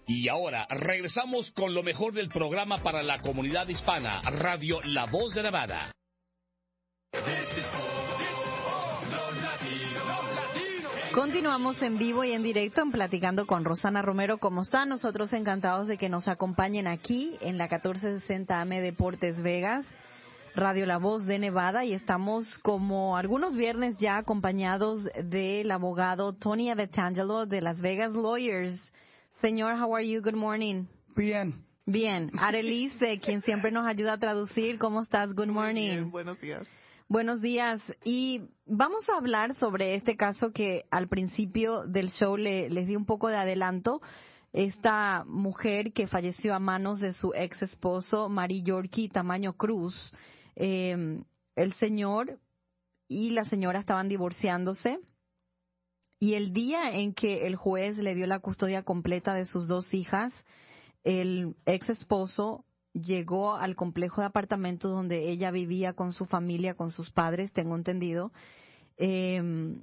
Y ahora regresamos con lo mejor del programa para la comunidad hispana, Radio La Voz de Nevada. Continuamos en vivo y en directo en Platicando con Rosana Romero. ¿Cómo están? Nosotros encantados de que nos acompañen aquí en la 1460 AM Deportes Vegas, Radio La Voz de Nevada, y estamos como algunos viernes ya acompañados del abogado Tony Avetangelo de Las Vegas Lawyers. Señor, how are you? Good morning. Bien. Bien. Arelise, quien siempre nos ayuda a traducir. ¿Cómo estás? Good morning. Bien, buenos días. Buenos días. Y vamos a hablar sobre este caso que al principio del show les di un poco de adelanto. Esta mujer que falleció a manos de su ex esposo, Mari Yorkie Tamaño Cruz. El señor y la señora estaban divorciándose. Y el día en que el juez le dio la custodia completa de sus dos hijas, el ex esposo llegó al complejo de apartamentos donde ella vivía con su familia, con sus padres, tengo entendido. De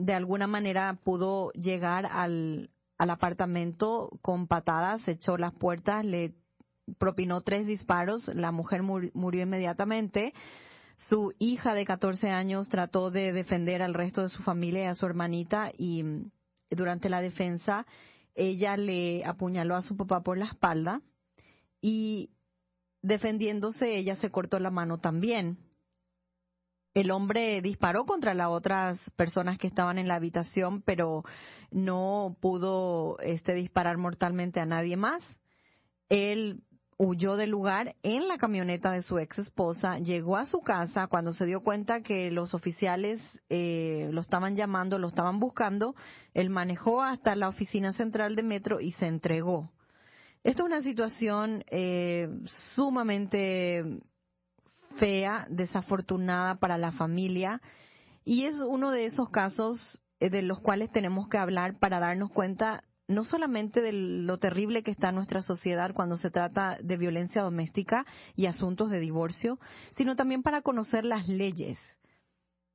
alguna manera pudo llegar al apartamento con patadas, echó las puertas, le propinó 3 disparos, la mujer murió inmediatamente. Su hija de 14 años trató de defender al resto de su familia y a su hermanita, y durante la defensa ella le apuñaló a su papá por la espalda. Y defendiéndose, ella se cortó la mano también. El hombre disparó contra las otras personas que estaban en la habitación, pero no pudo disparar mortalmente a nadie más. Él huyó del lugar en la camioneta de su ex esposa, llegó a su casa. Cuando se dio cuenta que los oficiales lo estaban llamando, lo estaban buscando, él manejó hasta la oficina central de Metro y se entregó. Esto es una situación sumamente fea, desafortunada para la familia, y es uno de esos casos de los cuales tenemos que hablar para darnos cuenta no solamente de lo terrible que está nuestra sociedad cuando se trata de violencia doméstica y asuntos de divorcio, sino también para conocer las leyes.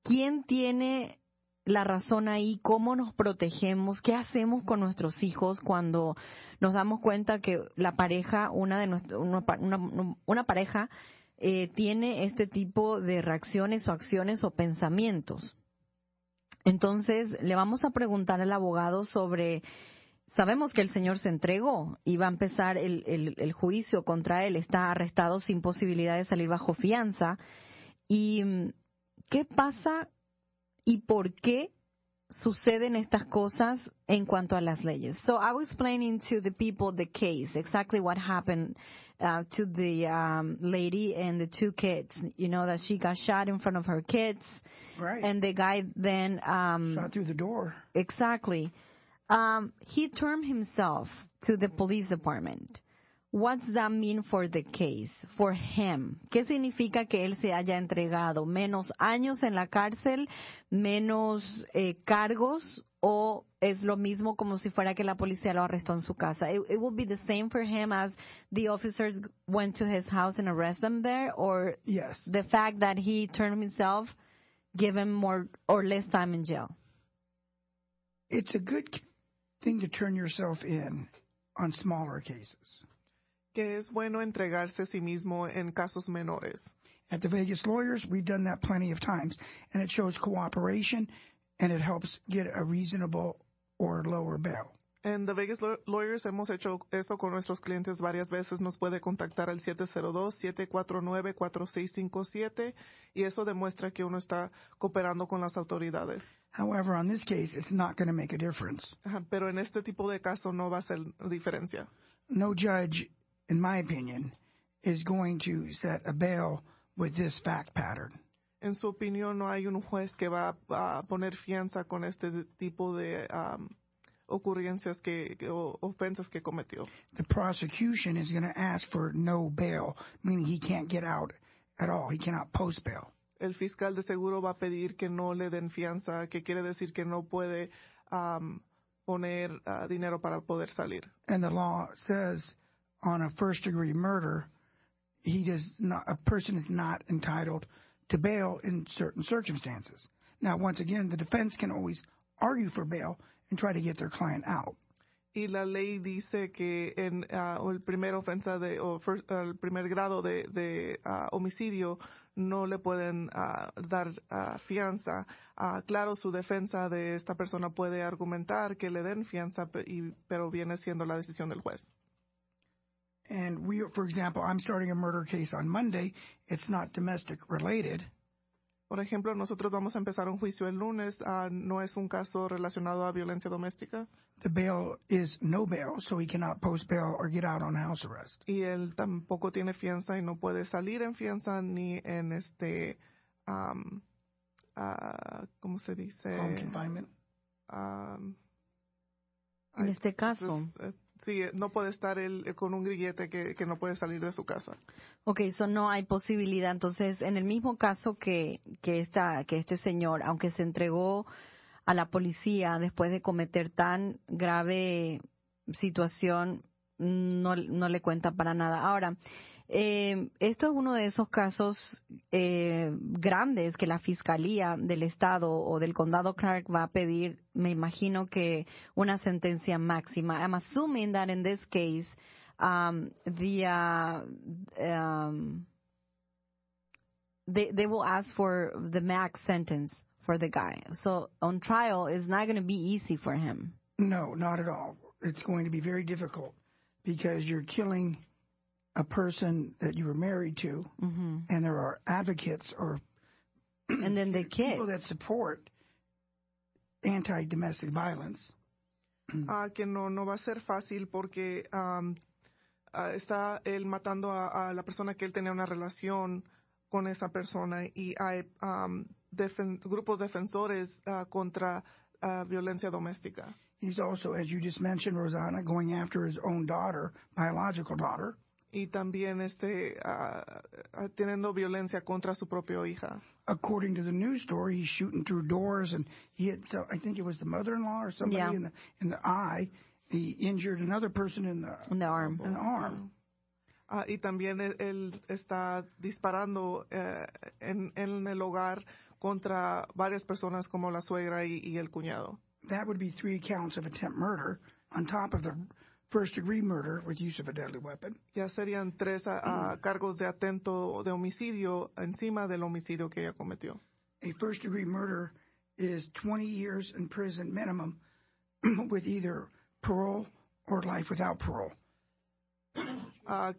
¿Quién tiene la razón ahí? ¿Cómo nos protegemos? ¿Qué hacemos con nuestros hijos cuando nos damos cuenta que la pareja, una pareja tiene este tipo de reacciones o acciones o pensamientos? Entonces, le vamos a preguntar al abogado sobre... Sabemos que el señor se entregó y va a empezar el juicio contra él. Está arrestado sin posibilidad de salir bajo fianza. ¿Y qué pasa y por qué suceden estas cosas en cuanto a las leyes? So I was explaining to the people the case, exactly what happened to the lady and the 2 kids. You know, that she got shot in front of her kids. Right. And the guy then... shot through the door. Exactly. He turned himself to the police department. What does that mean for the case, for him? ¿Qué significa que él se haya entregado? ¿Menos años en la cárcel? ¿Menos cargos? ¿O es lo mismo como si fuera que la policía lo arrestó en su casa? It will be the same for him as the officers went to his house and arrested him there? Or yes, the fact that he turned himself give him more or less time in jail? It's a good thing to turn yourself in on smaller cases. Que es bueno entregarse a sí mismo en casos menores. At the Vegas Lawyers, we've done that plenty of times, and it shows cooperation, and it helps get a reasonable or lower bail. En The Vegas Lawyers hemos hecho eso con nuestros clientes varias veces. Nos puede contactar al 702-749-4657 y eso demuestra que uno está cooperando con las autoridades. However, on this case, it's not going to make a difference. Pero en este tipo de caso no va a hacer diferencia. No judge, in my opinion, is going to set a bail with this fact pattern. En su opinión, no hay un juez que va a poner fianza con este tipo de ocurrencias o ofensas que cometió. The prosecution is going to ask for no bail, meaning he can't get out at all. He cannot post bail. El fiscal de seguro va a pedir que no le den fianza, que quiere decir que no puede poner dinero para poder salir. And the law says on a first-degree murder, a person is not entitled to bail in certain circumstances. Now, once again, the defense can always argue for bail and try to get their client out. Y la ley dice que en el primer ofensa el primer grado de homicidio no le pueden dar fianza. Claro, su defensa de esta persona puede argumentar que le den fianza, pero viene siendo la decisión del juez. And for example, I'm starting a murder case on Monday. It's not domestic related. Por ejemplo, nosotros vamos a empezar un juicio el lunes. No es un caso relacionado a violencia doméstica. The bail is no bail, so he cannot post bail or get out on house arrest. Y él tampoco tiene fianza y no puede salir en fianza ni en ¿cómo se dice? Home confinement. En este caso. Sí, no puede estar él con un grillete que no puede salir de su casa. Okay, so no hay posibilidad. Entonces, en el mismo caso que este señor, aunque se entregó a la policía después de cometer tan grave situación, no le cuenta para nada. Ahora, esto es uno de esos casos grandes que la Fiscalía del Estado o del Condado Clark va a pedir, me imagino que una sentencia máxima. I'm assuming that in this case, they will ask for the max sentence for the guy. So on trial, it's not going to be easy for him. No, not at all. It's going to be very difficult because you're killing a person that you were married to, and there are advocates or and then the kid. People that support anti-domestic violence. Que no va a ser fácil porque está él matando a la persona que él tenía una relación con esa persona y hay grupos defensores contra violencia doméstica. He's also, as you just mentioned, Rosanna, going after his own daughter, biological daughter. Y también teniendo violencia contra su propia hija. According to the news story, he's shooting through doors, and he hit, I think it was the mother-in-law or somebody in the eye. He injured another person in the arm. In the arm. Y también él está disparando en el hogar contra varias personas como la suegra y el cuñado. That would be 3 counts of attempt murder on top of the first-degree murder with use of a deadly weapon. Ya serían 3 cargos de atento de homicidio encima del homicidio que ella cometió. A first-degree murder is 20 years in prison minimum with either parole or life without parole.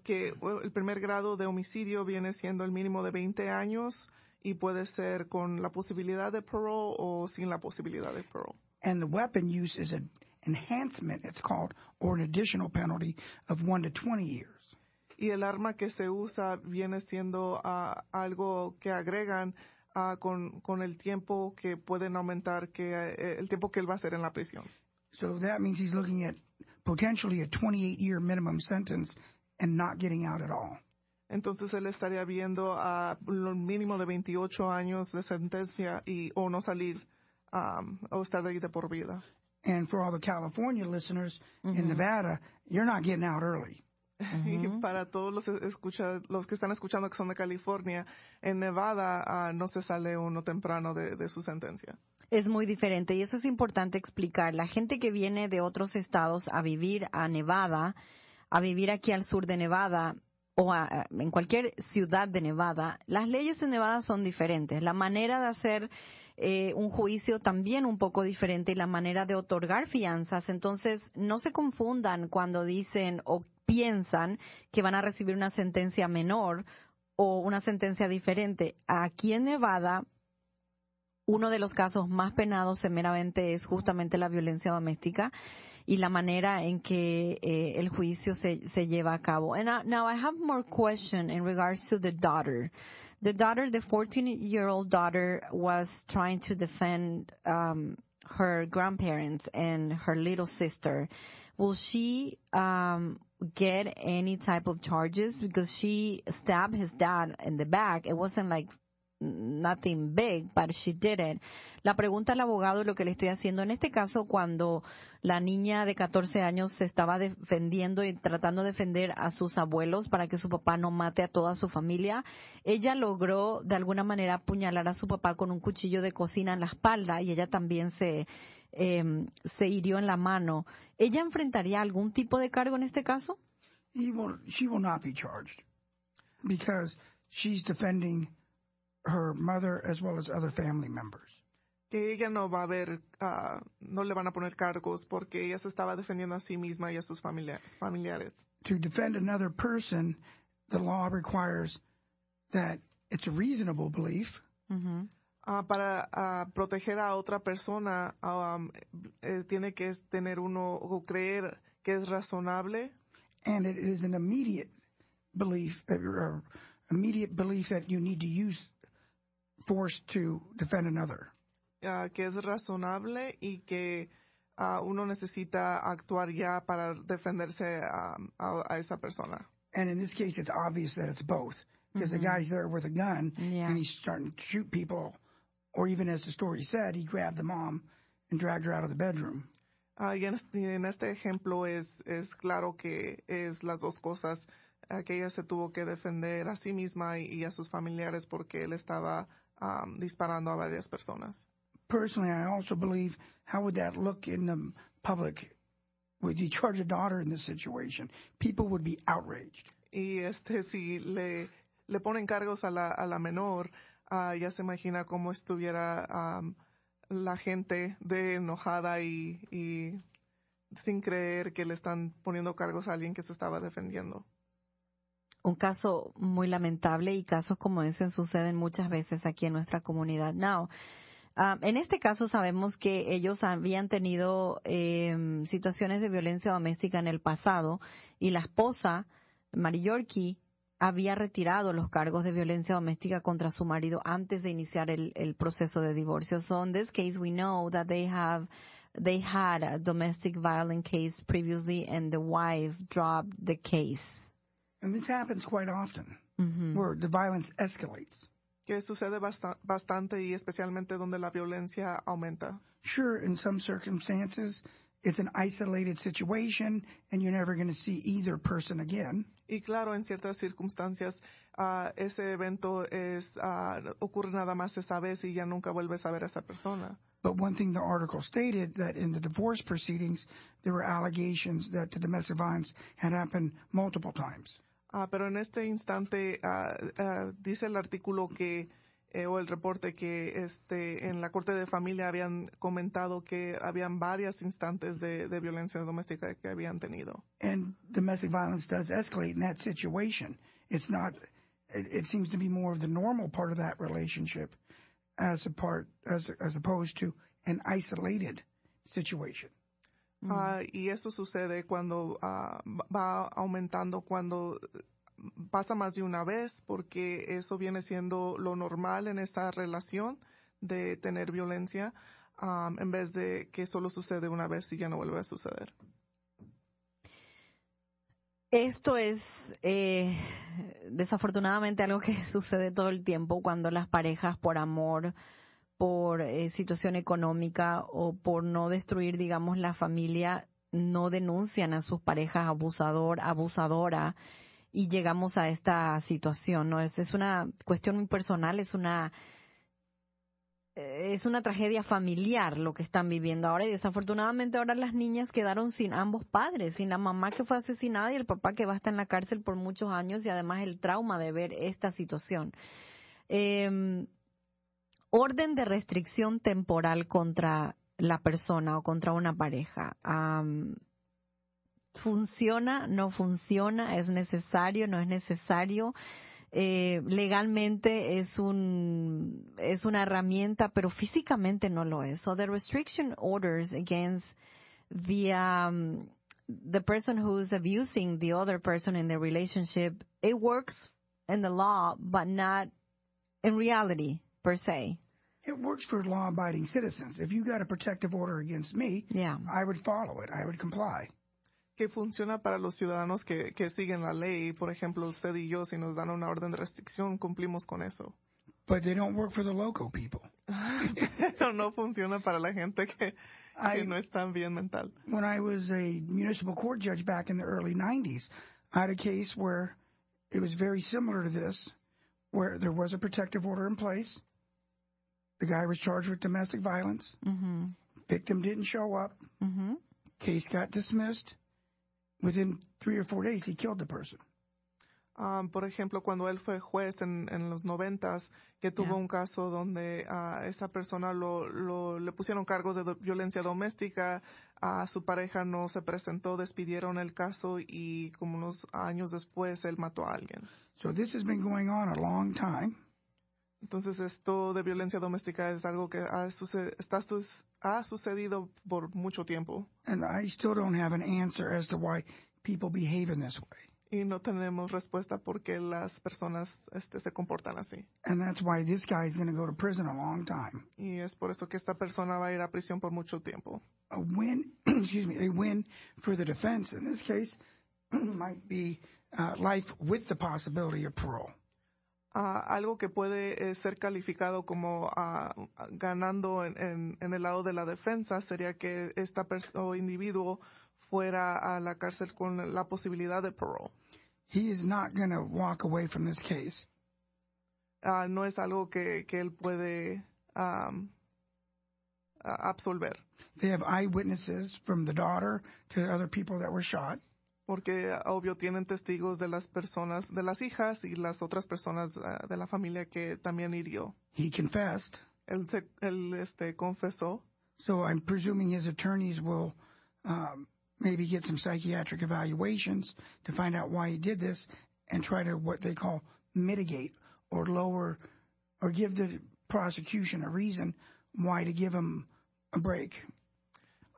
Que el primer grado de homicidio viene siendo el mínimo de 20 años y puede ser con la posibilidad de parole o sin la posibilidad de parole. And the weapon use is an enhancement, it's called, or an additional penalty of 1 to 20 years. Y el arma que se usa viene siendo algo que agregan con el tiempo que pueden aumentar, el tiempo que él va a hacer en la prisión. So that means he's looking at potentially a 28-year minimum sentence and not getting out at all. Entonces él estaría viendo a lo mínimo de 28 años de sentencia o no salir o estar de ahí de por vida. And for all the California listeners in Nevada, you're not getting out early. Y para todos los que están escuchando que son de California, en Nevada no se sale uno temprano de su sentencia. Es muy diferente y eso es importante explicar. La gente que viene de otros estados a vivir a Nevada, a vivir aquí al sur de Nevada o en cualquier ciudad de Nevada, las leyes en Nevada son diferentes. La manera de hacer un juicio también un poco diferente y la manera de otorgar fianzas. Entonces, no se confundan cuando dicen o piensan que van a recibir una sentencia menor o una sentencia diferente. Aquí en Nevada, uno de los casos más penados severamente es justamente la violencia doméstica y la manera en que el juicio se lleva a cabo. And now I have more question in regards to the daughter. The 14-year-old daughter was trying to defend her grandparents and her little sister. Will she get any type of charges? Because she stabbed his dad in the back. It wasn't like nothing big, but she did it. La pregunta al abogado, lo que le estoy haciendo en este caso, cuando la niña de 14 años se estaba defendiendo y tratando de defender a sus abuelos para que su papá no mate a toda su familia, ella logró de alguna manera apuñalar a su papá con un cuchillo de cocina en la espalda y ella también se se hirió en la mano. ¿Ella enfrentaría algún tipo de cargo en este caso? She will not be charged because she's defending her mother as well as other family members. Que ella no va a ver, no le van a poner cargos porque ella se estaba defendiendo a sí misma y a sus familiares. To defend another person, the law requires that it's a reasonable belief. Uh-huh. Para proteger a otra persona, tiene que tener uno o creer que es razonable. And it is an immediate belief that you need to use force to defend another. Que es razonable y que uno necesita actuar ya para defenderse a esa persona. And in this case, it's obvious that it's both. Because the guy's there with a gun, and he's starting to shoot people. Or even as the story said, he grabbed the mom and dragged her out of the bedroom. Y en este ejemplo es claro que es las dos cosas, que ella se tuvo que defender a sí misma y a sus familiares porque él estaba disparando a varias personas. Personally, I also believe, how would that look in the public? Would you charge a daughter in this situation? People would be outraged. Y si le ponen cargos a la menor, ya se imagina cómo estuviera la gente de enojada y sin creer que le están poniendo cargos a alguien que se estaba defendiendo. Un caso muy lamentable, y casos como ese suceden muchas veces aquí en nuestra comunidad. Now, en este caso sabemos que ellos habían tenido situaciones de violencia doméstica en el pasado, y la esposa, Mari Yorkie, había retirado los cargos de violencia doméstica contra su marido antes de iniciar el proceso de divorcio. So in this case, we know that they had a domestic violence case previously, and the wife dropped the case. And this happens quite often, Mm-hmm. where the violence escalates. Que sucede bastante y especialmente donde la violencia aumenta. Sure, in some circumstances, it's an isolated situation, and you're never going to see either person again. Y claro, en ciertas circunstancias, ese evento ocurre nada más esa vez y ya nunca vuelves a ver a esa persona. But one thing the article stated, that in the divorce proceedings, there were allegations that the domestic violence had happened multiple times. Pero en este instante dice el artículo que o el reporte que en la Corte de Familia habían comentado que habían varios instantes de violencia doméstica que habían tenido. And domestic violence does escalate in that situation. It's not. It seems to be more of the normal part of that relationship, as opposed to an isolated situation. Y eso sucede cuando va aumentando, cuando pasa más de una vez, porque eso viene siendo lo normal en esa relación de tener violencia, en vez de que solo sucede una vez y ya no vuelve a suceder. Esto es desafortunadamente algo que sucede todo el tiempo cuando las parejas, por amor, por situación económica o por no destruir, digamos, la familia, no denuncian a sus parejas abusadora, y llegamos a esta situación, ¿no? Es una cuestión muy personal, es una tragedia familiar lo que están viviendo ahora, y desafortunadamente ahora las niñas quedaron sin ambos padres, sin la mamá que fue asesinada y el papá que va a estar en la cárcel por muchos años, y además el trauma de ver esta situación. Orden de restricción temporal contra la persona o contra una pareja. ¿Funciona? ¿No funciona? ¿Es necesario? ¿No es necesario? Legalmente es una herramienta, pero físicamente no lo es. So the restriction orders against the person who is abusing the other person in the relationship, it works in the law, but not in reality per se. It works for law-abiding citizens. If you got a protective order against me, I would follow it. I would comply. Que funciona para los ciudadanos que siguen la ley. Por ejemplo, usted y yo, si nos dan una orden de restricción, cumplimos con eso. But they don't work for the local people. Pero no funciona para la gente que no está bien mental. When I was a municipal court judge back in the early 90s, I had a case where it was very similar to this, where there was a protective order in place. The guy was charged with domestic violence. Mm-hmm. Victim didn't show up. Case got dismissed. Within 3 or 4 days, he killed the person. Por ejemplo, cuando él fue juez en los 90s, que tuvo un caso donde esa persona le pusieron cargos de violencia doméstica, a su pareja no se presentó, despidieron el caso y como unos años después él mató a alguien. So this has been going on a long time. Entonces esto de violencia doméstica es algo que ha sucedido por mucho tiempo. And I still don't have an answer as to why people behave in this way. Y no tenemos respuesta por qué las personas se comportan así. And that's why this guy is going to go to prison a long time. Y es por eso que esta persona va a ir a prisión por mucho tiempo. A win, a win for the defense in this case might be life with the possibility of parole. Algo que puede ser calificado como ganando en el lado de la defensa sería que individuo fuera a la cárcel con la posibilidad de parole. He is not going to walk away from this case. No es algo que él puede absolver. They have eyewitnesses from the daughter to the other people that were shot. Porque obvio tienen testigos de las personas, de las hijas y las otras personas de la familia que también hirió. He confessed. Él confesó. So I'm presuming his attorneys will maybe get some psychiatric evaluations to find out why he did this and try to what they call mitigate or lower or give the prosecution a reason why to give him a break.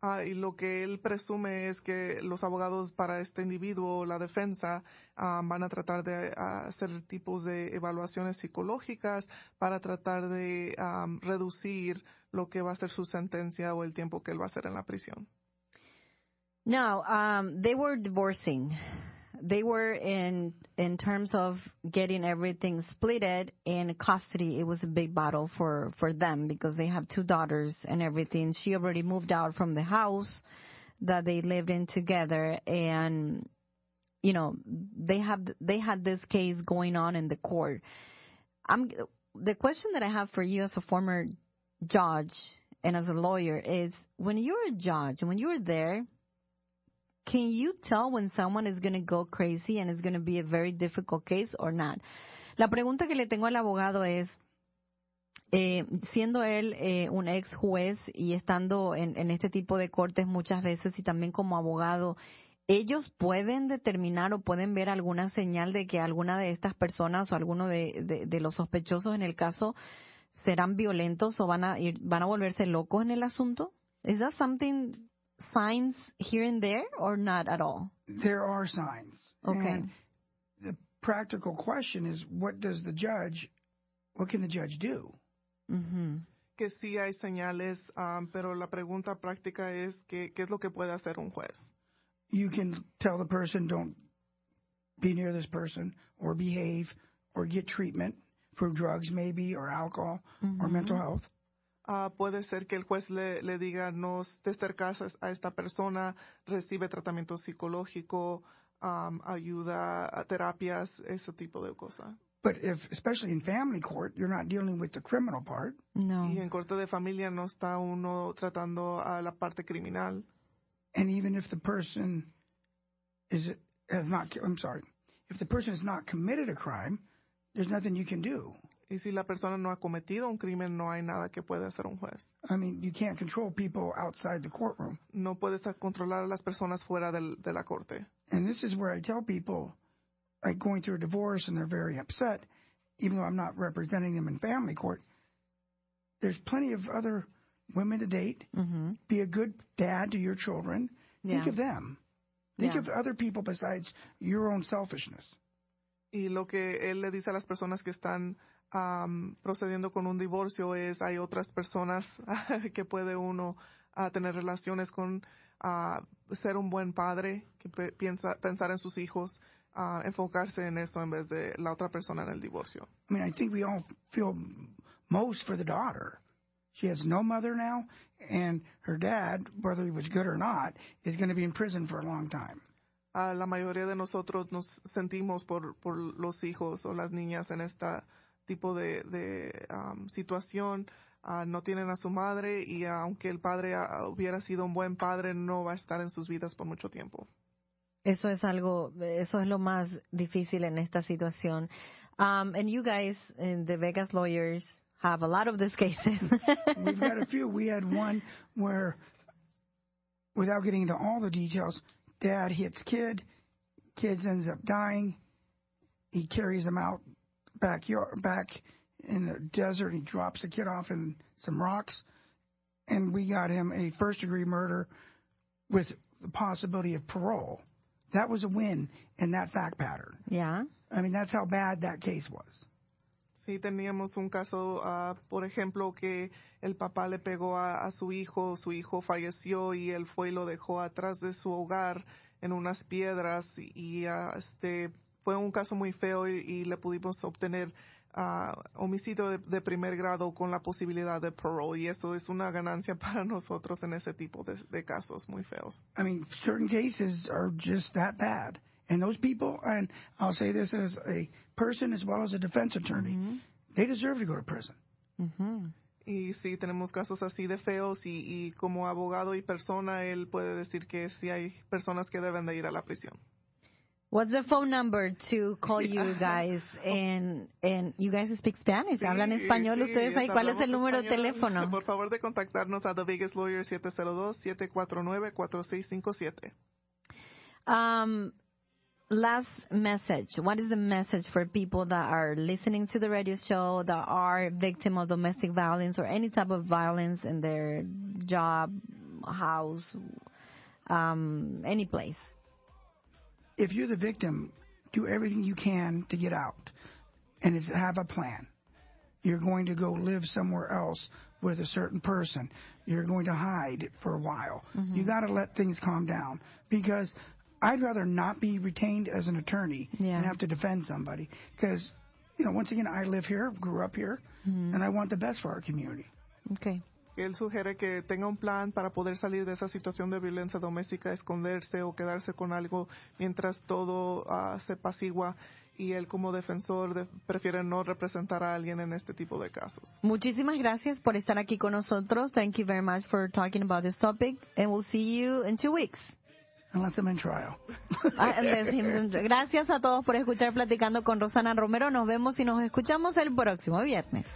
Y lo que él presume es que los abogados para este individuo, la defensa, van a tratar de hacer tipos de evaluaciones psicológicas para tratar de reducir lo que va a ser su sentencia o el tiempo que él va a hacer en la prisión. Now, they were divorcing. They were in terms of getting everything splitted in custody. It was a big battle for them because they have 2 daughters and everything. She already moved out from the house that they lived in together, and you know they had this case going on in the court. The question that I have for you as a former judge and as a lawyer is, when you're a judge, when you're there, can you tell when someone is going to go crazy and it's going to be a very difficult case or not? La pregunta que le tengo al abogado es, siendo él un ex juez y estando en este tipo de cortes muchas veces y también como abogado, ¿ellos pueden determinar o pueden ver alguna señal de que alguna de estas personas o alguno de los sospechosos en el caso serán violentos o van a volverse locos en el asunto? Is that something... signs here and there or not at all? There are signs. Okay. And the practical question is, what can the judge do? Mm-hmm. Que sí hay señales, pero la pregunta práctica es ¿qué es lo que puede hacer un juez? You can tell the person, don't be near this person, or behave, or get treatment for drugs maybe, or alcohol, or mental health. Puede ser que el juez le diga no te acercas a esta persona, recibe tratamiento psicológico, ayuda a terapias, ese tipo de cosas. But especially in family court, you're not dealing with the criminal part. No. Y en corte de familia no está uno tratando a la parte criminal. And even if the person if the person has not committed a crime, there's nothing you can do. Y si la persona no ha cometido un crimen, no hay nada que pueda hacer un juez. I mean, you can't control people outside the courtroom. No puedes controlar a las personas fuera de la corte. And this is where I tell people, like going through a divorce and they're very upset, even though I'm not representing them in family court, there's plenty of other women to date. Mm-hmm. Be a good dad to your children. Think of them. Think of other people besides your own selfishness. Y lo que él le dice a las personas que están procediendo con un divorcio es, hay otras personas que puede uno tener relaciones con, ser un buen padre, que pensar en sus hijos, enfocarse en eso en vez de la otra persona en el divorcio. I mean, I think we all feel most for the daughter. She has no mother now, and her dad, whether he was good or not, is going to be in prison for a long time. La mayoría de nosotros nos sentimos por los hijos o las niñas en esta tipo de situación. no tienen a su madre y aunque el padre hubiera sido un buen padre, no va a estar en sus vidas por mucho tiempo. Eso es lo más difícil en esta situación. And you guys, the Vegas lawyers, have a lot of these cases. We've got a few. We had one where, without getting into all the details, dad hits kid ends up dying. He carries him out back in the desert. He drops the kid off in some rocks, and we got him a first-degree murder with the possibility of parole. That was a win in that fact pattern. Yeah. I mean, that's how bad that case was. Sí, teníamos un caso, por ejemplo, que el papá le pegó a su hijo falleció y él fue y lo dejó atrás de su hogar en unas piedras y fue un caso muy feo y le pudimos obtener homicidio de primer grado con la posibilidad de parole, y eso es una ganancia para nosotros en ese tipo de casos muy feos. I mean, certain cases are just that bad. And those people, and I'll say this as a person as well as a defense attorney, they deserve to go to prison. Y sí, tenemos casos así de feos y como abogado y persona, él puede decir que sí hay personas que deben de ir a la prisión. What's the phone number to call you guys? And you guys speak Spanish. Sí, ¿Hablan español ustedes ahí? ¿Cuál es el número de teléfono? Por favor de contactarnos a The Vegas Lawyer 702-749-4657. Last message. What is the message for people that are listening to the radio show, that are victim of domestic violence or any type of violence in their job, house, any place? If you're the victim, do everything you can to get out, and have a plan. You're going to go live somewhere else with a certain person. You're going to hide for a while. You got to let things calm down, because I'd rather not be retained as an attorney and have to defend somebody, because, once again, I live here, grew up here, and I want the best for our community. Okay. Él sugiere que tenga un plan para poder salir de esa situación de violencia doméstica, esconderse o quedarse con algo mientras todo se apacigua, y él como defensor prefiere no representar a alguien en este tipo de casos. Muchísimas gracias por estar aquí con nosotros. Thank you very much for talking about this topic, and we'll see you in 2 weeks. Unless I'm in trial. Gracias a todos por escuchar Platicando con Rosana Romero. Nos vemos y nos escuchamos el próximo viernes.